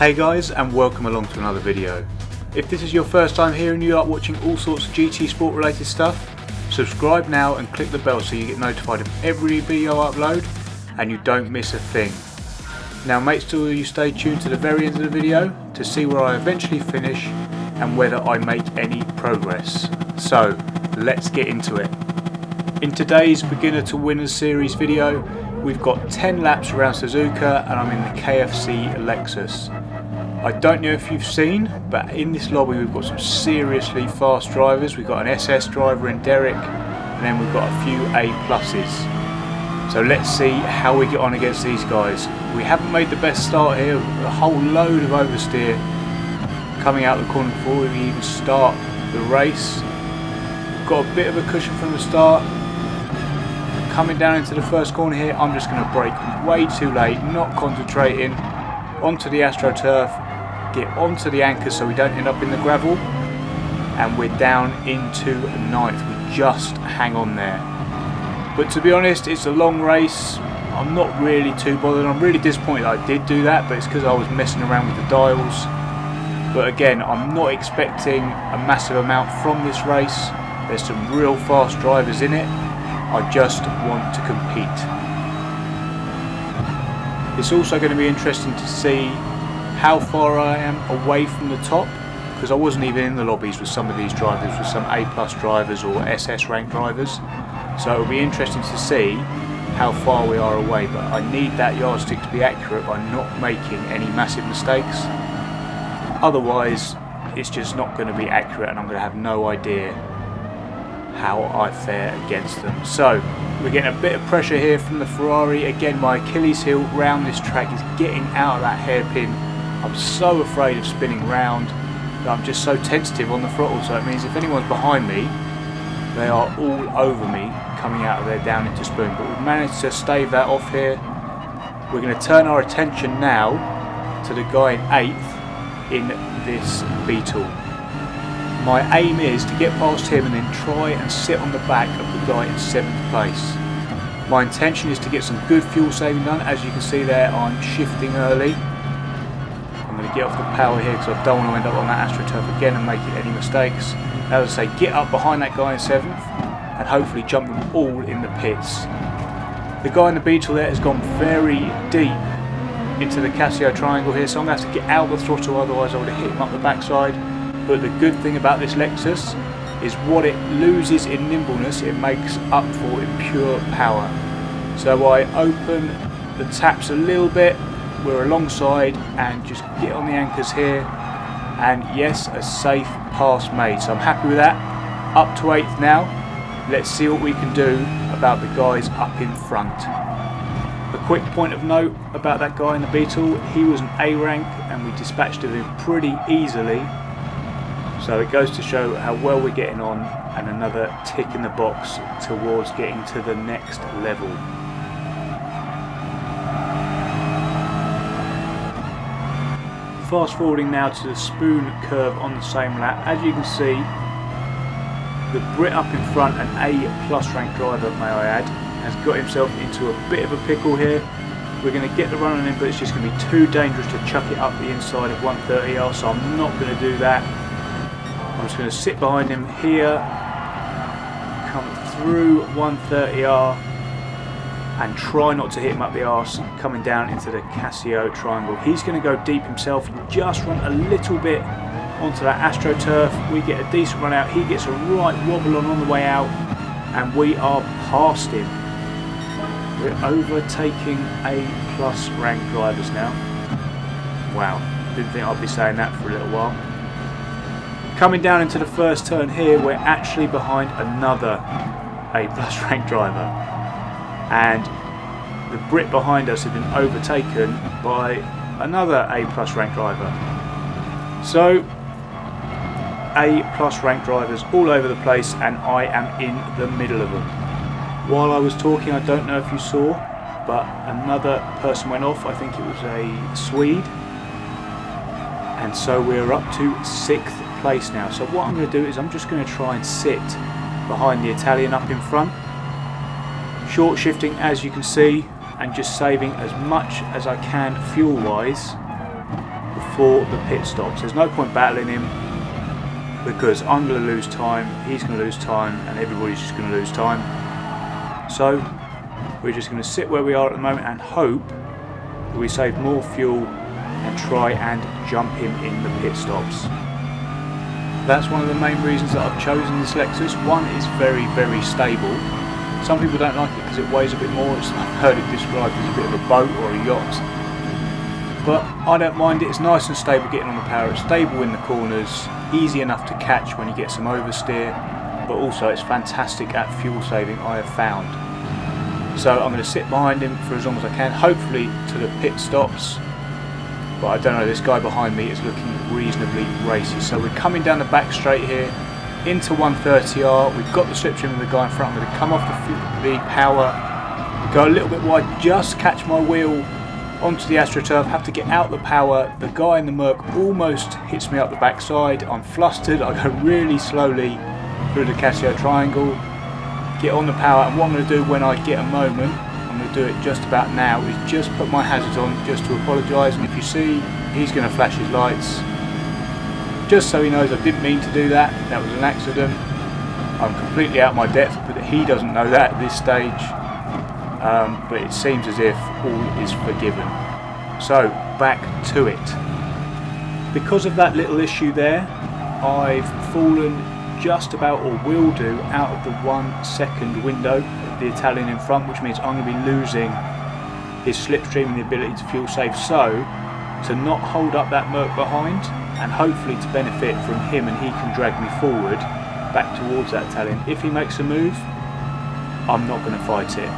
Hey guys, and welcome along to another video. If this is your first time here and you like watching all sorts of GT Sport related stuff, subscribe now and click the bell so you get notified of every video I upload and you don't miss a thing. Now make sure you stay tuned to the very end of the video to see where I eventually finish and whether I make any progress. So let's get into it. In today's Beginner to Winners series video, we've got 10 laps around Suzuka and I'm in the KFC Lexus. I don't know if you've seen, but in this lobby we've got some seriously fast drivers. We've got an SS driver in Derek, and then we've got a few A+s. So let's see how we get on against these guys. We haven't made the best start here, a whole load of oversteer coming out the corner before we even start the race. We've got a bit of a cushion from the start. Coming down into the first corner here, I'm just going to brake way too late, not concentrating, onto the AstroTurf, get onto the anchors so we don't end up in the gravel, and we're down into 9th. We just hang on there. But to be honest, it's a long race. I'm not really too bothered. I'm really disappointed that I did do that, but it's because I was messing around with the dials. But again, I'm not expecting a massive amount from this race. There's some real fast drivers in it. I just want to compete. It's also going to be interesting to see how far I am away from the top, because I wasn't even in the lobbies with some of these drivers, with some A+ drivers or SS rank drivers. So it'll be interesting to see how far we are away, but I need that yardstick to be accurate by not making any massive mistakes. Otherwise, it's just not going to be accurate and I'm going to have no idea how I fare against them. So we're getting a bit of pressure here from the Ferrari. Again, my Achilles heel round this track is getting out of that hairpin. I'm so afraid of spinning round that I'm just so tentative on the throttle, so it means if anyone's behind me, they are all over me coming out of there down into spoon. But we've managed to stave that off here. We're going to turn our attention now to the guy in 8th in this Beetle. My aim is to get past him and then try and sit on the back of the guy in 7th place. My intention is to get some good fuel saving done. As you can see there, I'm shifting early. I'm going to get off the power here because I don't want to end up on that AstroTurf again and making any mistakes. As I say, get up behind that guy in 7th and hopefully jump them all in the pits. The guy in the Beetle there has gone very deep into the Casio triangle here, so I'm going to have to get out of the throttle, otherwise I would have hit him up the backside. But the good thing about this Lexus is what it loses in nimbleness, it makes up for in pure power. So I open the taps a little bit, we're alongside, and just get on the anchors here. And yes, a safe pass made. So I'm happy with that. Up to 8th now. Let's see what we can do about the guys up in front. A quick point of note about that guy in the Beetle, he was an A rank and we dispatched him pretty easily. So it goes to show how well we're getting on, and another tick in the box towards getting to the next level. Fast forwarding now to the spoon curve on the same lap. As you can see, the Brit up in front, an A+ rank driver may I add, has got himself into a bit of a pickle here. We're going to get the run on him, but it's just going to be too dangerous to chuck it up the inside of 130R, so I'm not going to do that. I'm just going to sit behind him here, come through 130R and try not to hit him up the arse coming down into the Casio triangle. He's going to go deep himself and just run a little bit onto that AstroTurf. We get a decent run out, he gets a right wobble on the way out, and we are past him. We're overtaking A+ rank drivers now. Wow, didn't think I'd be saying that for a little while. Coming down into the first turn here, we're actually behind another A+ rank driver, and the Brit behind us had been overtaken by another A+ rank driver. So A+ rank drivers all over the place, and I am in the middle of them. While I was talking, I don't know if you saw, but another person went off. I think it was a Swede, and so we're up to 6th place now. So what I'm going to do is I'm just going to try and sit behind the Italian up in front, short shifting as you can see, and just saving as much as I can fuel wise for the pit stops. There's no point battling him because I'm going to lose time, he's going to lose time, and everybody's just going to lose time. So we're just going to sit where we are at the moment and hope that we save more fuel and try and jump him in the pit stops. That's one of the main reasons that I've chosen this Lexus. One, it's very, very stable. Some people don't like it because it weighs a bit more. I've heard it described as a bit of a boat or a yacht. But I don't mind it. It's nice and stable getting on the power. It's stable in the corners, easy enough to catch when you get some oversteer, but also it's fantastic at fuel saving, I have found. So I'm going to sit behind him for as long as I can, hopefully to the pit stops. But I don't know, this guy behind me is looking reasonably racy. So we're coming down the back straight here into 130R. We've got the slipstream of the guy in front. I'm going to come off the power, go a little bit wide, just catch my wheel onto the AstroTurf, have to get out the power. The guy in the Merc almost hits me up the backside. I'm flustered. I go really slowly through the Casio triangle, get on the power, and what I'm going to do when I get a moment, I'm going to do it just about now, is just put my hazards on just to apologise. And if you see, he's going to flash his lights just so he knows I didn't mean to do that. That was an accident. I'm completely out of my depth, but he doesn't know that at this stage. But it seems as if all is forgiven. So back to it. Because of that little issue there, I've fallen just about, or will do, out of the 1 second window of the Italian in front, which means I'm going to be losing his slipstream and the ability to fuel save. So to not hold up that Merc behind, and hopefully to benefit from him and he can drag me forward back towards that Italian. If he makes a move, I'm not going to fight it.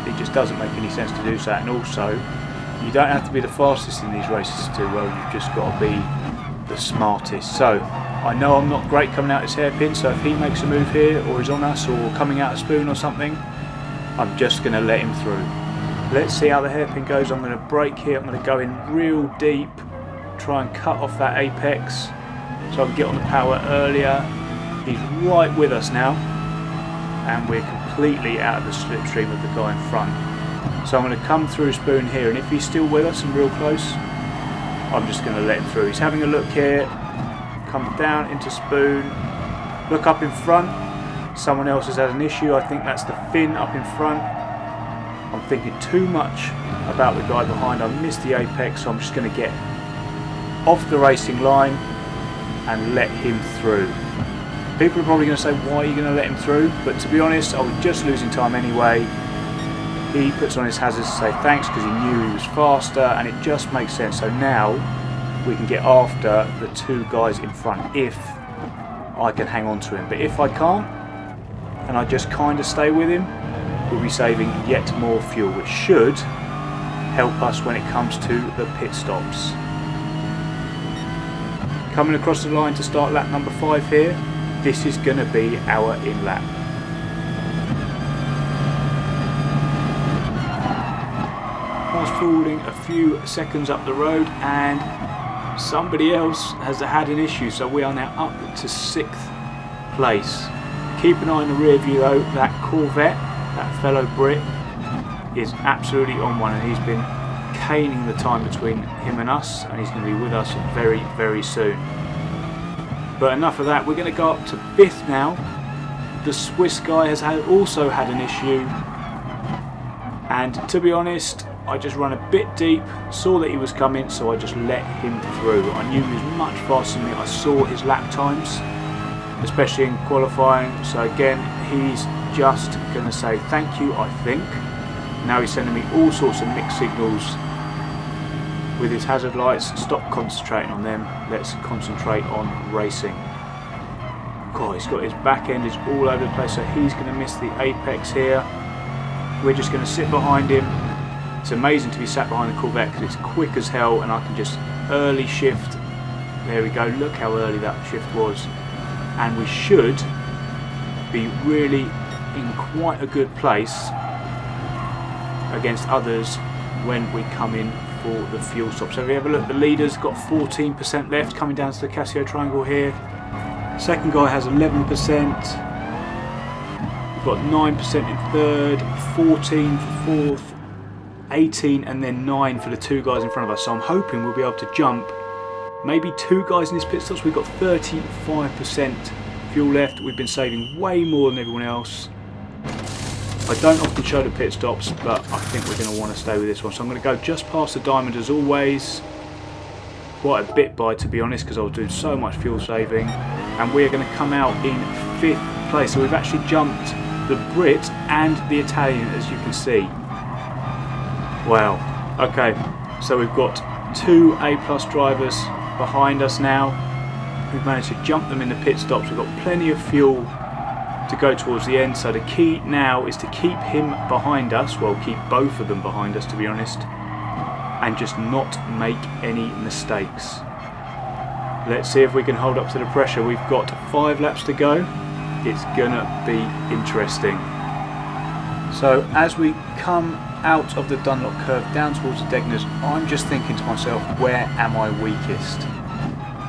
It just doesn't make any sense to do so. And also, you don't have to be the fastest in these races to do well, you've just got to be the smartest. So I know I'm not great coming out this hairpin, so if he makes a move here or is on us or coming out a spoon or something, I'm just going to let him through. Let's see how the hairpin goes. I'm going to brake here, I'm going to go in real deep, try and cut off that apex so I can get on the power earlier. He's right with us now and we're completely out of the slipstream of the guy in front. So I'm going to come through spoon here, and if he's still with us and real close, I'm just going to let him through. He's having a look here, come down into spoon, look up in front. Someone else has had an issue. I think that's the fin up in front. I'm thinking too much about the guy behind. I missed the apex, so I'm just going to get off the racing line and let him through. People are probably going to say, why are you going to let him through? But to be honest, I was just losing time anyway. He puts on his hazards to say thanks because he knew he was faster, and it just makes sense. So now we can get after the two guys in front if I can hang on to him. But if I can't, and I just kind of stay with him, we'll be saving yet more fuel, which should help us when it comes to the pit stops. Coming across the line to start lap number 5 here. This is going to be our in-lap. Fast forwarding a few seconds up the road and somebody else has had an issue, so we are now up to 6th place. Keep an eye on the rear view though, that Corvette, that fellow Brit, is absolutely on one, and he's been caning the time between him and us, and he's going to be with us very, very soon. But enough of that, we're going to go up to 5th now. The Swiss guy has also had an issue, and to be honest, I just ran a bit deep, saw that he was coming, so I just let him through. I knew he was much faster than me. I saw his lap times, especially in qualifying, so again, he's just going to say thank you, I think. Now he's sending me all sorts of mixed signals with his hazard lights. Stop concentrating on them, let's concentrate on racing. God, he's got his back end is all over the place, so he's going to miss the apex here. We're just going to sit behind him. It's amazing to be sat behind the Corvette because it's quick as hell, and I can just early shift. There we go, look how early that shift was. And we should be really in quite a good place against others when we come in for the fuel stop. So if you have a look, the leader's got 14% left coming down to the Casio triangle here. Second guy has 11%. We've got 9% in third, 14 for fourth, 18 and then 9 for the two guys in front of us. So I'm hoping we'll be able to jump maybe 2 guys in this pit stops. We've got 35% fuel left. We've been saving way more than everyone else. I don't often show the pit stops, but I think we're going to want to stay with this one. So I'm going to go just past the diamond as always. Quite a bit by, to be honest, because I was doing so much fuel saving. And we're going to come out in 5th place. So we've actually jumped the Brit and the Italian, as you can see. Wow. Okay, so we've got 2 A+ drivers behind us now. We've managed to jump them in the pit stops. We've got plenty of fuel to go towards the end, so the key now is to keep him behind us, well, keep both of them behind us, to be honest, and just not make any mistakes. Let's see if we can hold up to the pressure. We've got 5 laps to go. It's gonna be interesting. So as we come out of the Dunlop curve down towards the Degners, I'm just thinking to myself, where am I weakest?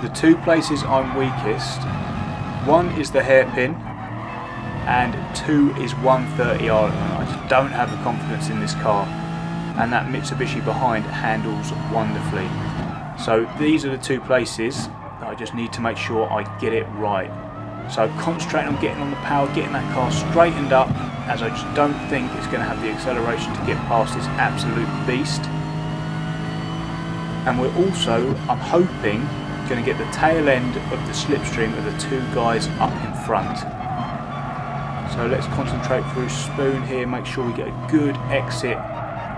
The 2 places I'm weakest, one is the hairpin, and 2 is 130R. I just don't have the confidence in this car, and that Mitsubishi behind handles wonderfully. So these are the 2 places that I just need to make sure I get it right. So concentrating on getting on the power, getting that car straightened up, as I just don't think it's going to have the acceleration to get past this absolute beast. And we're also, I'm hoping, going to get the tail end of the slipstream of the 2 guys up in front. So let's concentrate through Spoon here, make sure we get a good exit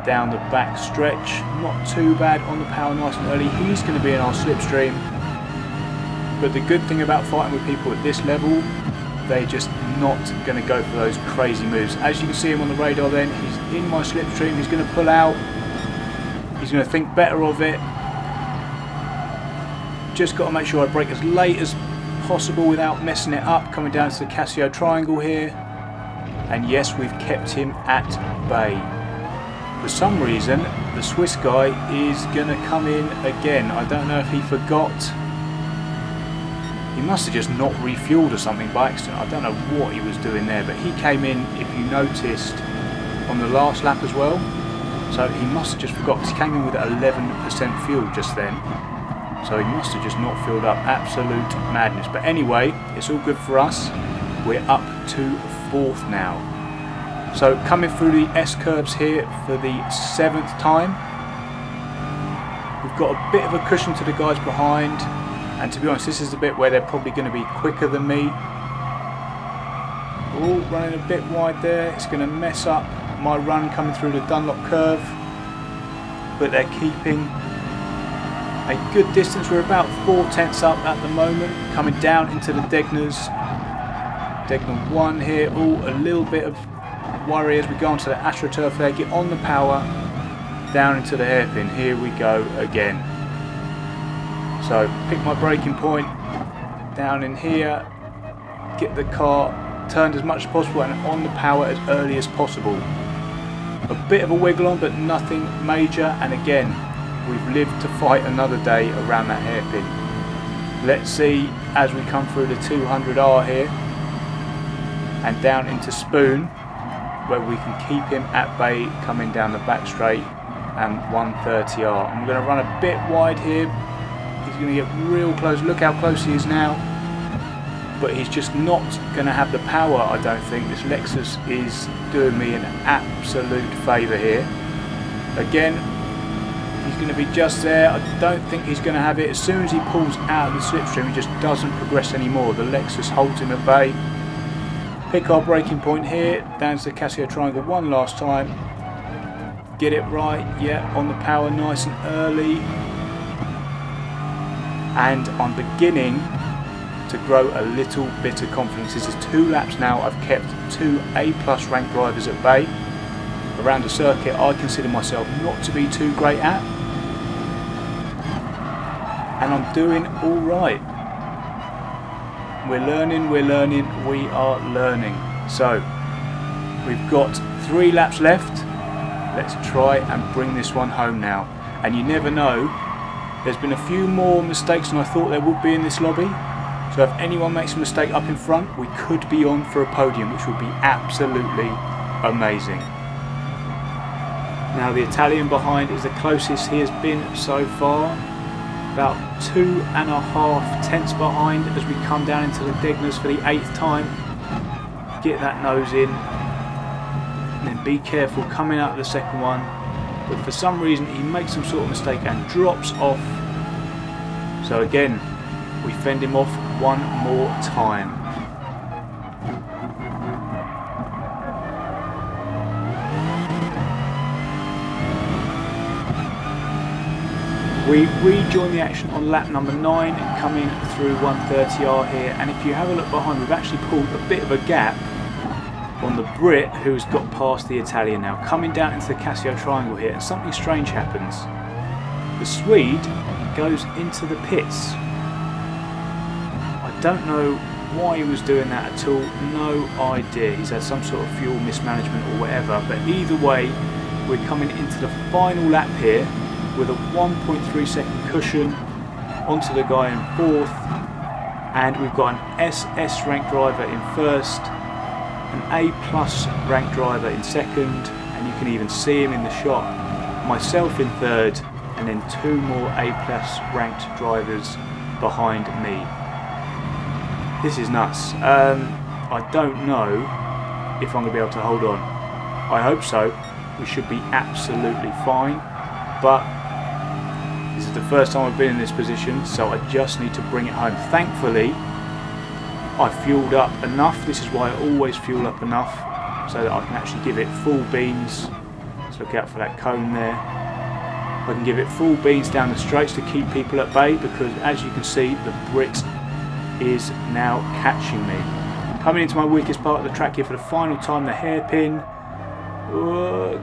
down the back stretch. Not too bad on the power, nice and early. He's going to be in our slipstream. But the good thing about fighting with people at this level, they're just not going to go for those crazy moves. As you can see him on the radar then, he's in my slipstream, he's going to pull out. He's going to think better of it. Just got to make sure I brake as late as possible without messing it up, coming down to the Casio triangle here. And yes, we've kept him at bay. For some reason, the Swiss guy is going to come in again. I don't know if he forgot. He must have just not refueled or something by accident. I don't know what he was doing there, but he came in, if you noticed, on the last lap as well. So he must have just forgot, because he came in with 11% fuel just then. So he must have just not filled up. Absolute madness. But anyway, it's all good for us. We're up to 4th now. So coming through the S-curves here for the 7th time. We've got a bit of a cushion to the guys behind. And to be honest, this is the bit where they're probably going to be quicker than me. Oh, running a bit wide there. It's going to mess up my run coming through the Dunlop curve. But they're keeping a good distance. We're about 4 tenths up at the moment, coming down into the Degners. Degner 1 here. Oh, a little bit of worry as we go onto the AstroTurf there. Get on the power, down into the hairpin. Here we go again. So pick my braking point down in here, get the car turned as much as possible and on the power as early as possible. A bit of a wiggle on, but nothing major, and again we've lived to fight another day around that hairpin. Let's see as we come through the 200R here and down into Spoon, where we can keep him at bay coming down the back straight, and 130R. I'm going to run a bit wide here. He's going to get real close. Look how close he is now. But he's just not going to have the power, I don't think. This Lexus is doing me an absolute favour here. Again, he's going to be just there. I don't think he's going to have it. As soon as he pulls out of the slipstream, he just doesn't progress anymore. The Lexus holds him at bay. Pick our braking point here, down to the Casio triangle one last time. Get it right, yeah, on the power nice and early. And I'm beginning to grow a little bit of confidence. This is 2 laps now. I've kept 2 A+ ranked drivers at bay. Around a circuit I consider myself not to be too great at. And I'm doing alright. We're learning, we are learning. So, we've got 3 laps left. Let's try and bring this one home now. And you never know, there's been a few more mistakes than I thought there would be in this lobby. So if anyone makes a mistake up in front, we could be on for a podium, which would be absolutely amazing. Now the Italian behind is the closest he has been so far. about 2.5 tenths behind as we come down into the Digners for the 8th time. Get that nose in, and then be careful coming out of the second one. But for some reason he makes some sort of mistake and drops off. So again, we fend him off one more time. We rejoin the action on lap number 9, coming through 130R here, and if you have a look behind, we've actually pulled a bit of a gap on the Brit who's got past the Italian now, coming down into the Casio Triangle here, and something strange happens. The Swede goes into the pits. I don't know why he was doing that at all, no idea. He's had some sort of fuel mismanagement or whatever, but either way, we're coming into the final lap here with a 1.3 second cushion onto the guy in 4th, and we've got an SS rank driver in 1st, an A+ rank driver in 2nd, and you can even see him in the shot, myself in 3rd, and then 2 more A+ ranked drivers behind me. This is nuts. I don't know if I'm going to be able to hold on. I hope so. We should be absolutely fine, but this is the first time I've been in this position, so I just need to bring it home. Thankfully, I fueled up enough. This is why I always fuel up enough, so that I can actually give it full beans. Let's look out for that cone there. I can give it full beans down the straights to keep people at bay, because as you can see, the Brit is now catching me. Coming into my weakest part of the track here for the final time, the hairpin.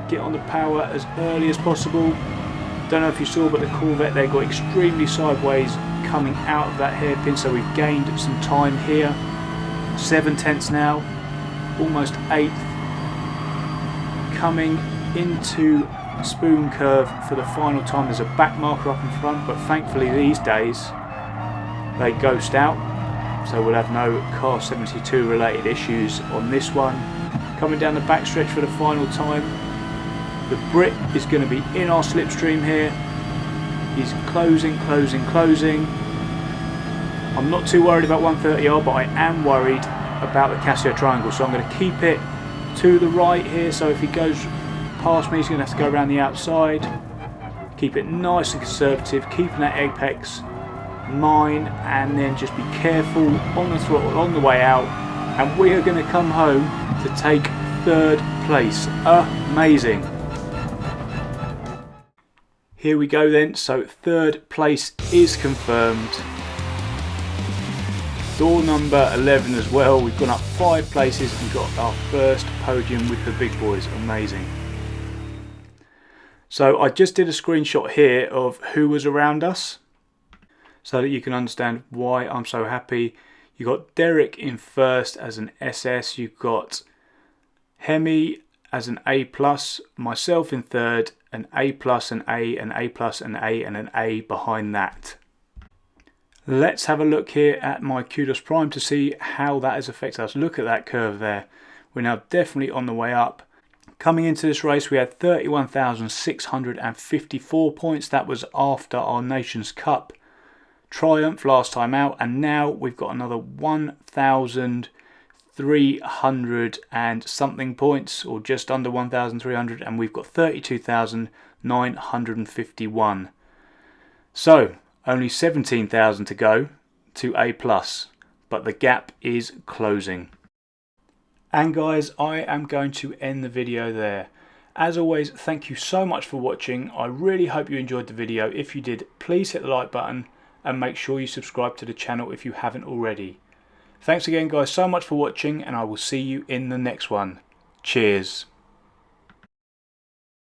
Get on the power as early as possible. Don't know if you saw, but the Corvette there got extremely sideways coming out of that hairpin, so we've gained some time here. 7 tenths now, almost 8th. Coming into Spoon Curve for the final time. There's a back marker up in front, but thankfully these days they ghost out, so we'll have no Car 72 related issues on this one. Coming down the backstretch for the final time. The Brit is going to be in our slipstream here. He's closing. I'm not too worried about 130R, but I am worried about the Casio Triangle, so I'm going to keep it to the right here, so if he goes past me he's going to have to go around the outside. Keep it nice and conservative, keeping that apex mine, and then just be careful on the throttle on the way out, and we are going to come home to take 3rd place. Amazing. Here we go then, so 3rd place is confirmed. Door number 11 as well. We've gone up 5 places and got our first podium with the big boys. Amazing. So I just did a screenshot here of who was around us, so that you can understand why I'm so happy. You got Derek in 1st as an SS. You've got Hemi as an A+, myself in 3rd, an A+, an A, an A+, an A, and an A behind that. Let's have a look here at my Kudos Prime to see how that has affected us. Look at that curve there. We're now definitely on the way up. Coming into this race we had 31,654 points. That was after our Nations Cup triumph last time out, and now we've got another 1,300 and something points, or just under 1,300, and we've got 32,951. So only 17,000 to go to A+, but the gap is closing. And guys, I am going to end the video there. As always, thank you so much for watching. I really hope you enjoyed the video. If you did, please hit the like button and make sure you subscribe to the channel if you haven't already. Thanks again guys so much for watching, and I will see you in the next one. Cheers.